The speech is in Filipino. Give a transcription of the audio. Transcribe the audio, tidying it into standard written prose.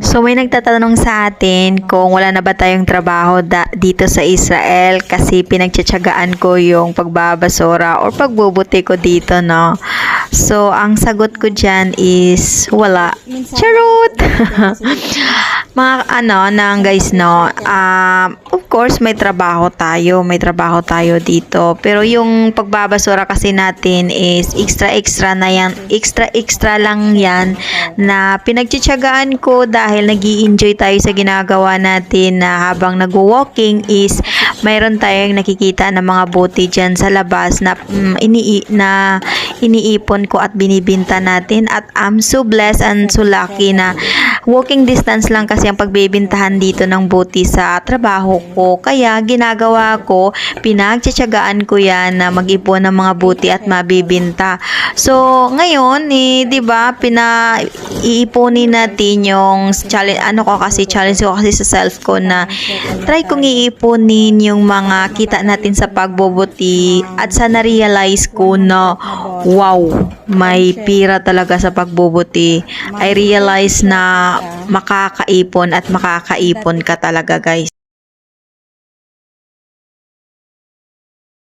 So may nagtatanong sa atin kung wala na ba tayong trabaho dito sa Israel kasi pinagtiyatsagaan ko yung pagbabasura or pagbubuti ko dito, no? So ang sagot ko dyan is wala. Charot! Mga nang guys, no? Of course may trabaho tayo dito. Pero yung pagbabasura kasi natin is extra na yan, extra lang yan na pinagtiyatsagaan ko dahil nag-i-enjoy tayo sa ginagawa natin na habang nag-walking is mayroon tayong nakikita na mga buti dyan sa labas na iniipon ko at binibinta natin at I'm so blessed and so lucky na walking distance lang kasi ang pagbebentahan dito ng buti sa trabaho ko. Kaya ginagawa ko, pinagtiyatsagaan ko yan na mag-ipon ng mga buti at mabibinta. So ngayon, 'di ba, iipunin natin yung challenge ko kasi sa self ko na try kong iipunin yung mga kita natin sa pagbobuti at sa na-realize ko na wow, may pira talaga sa pagbobuti. I realize na makakaipon ka talaga, guys.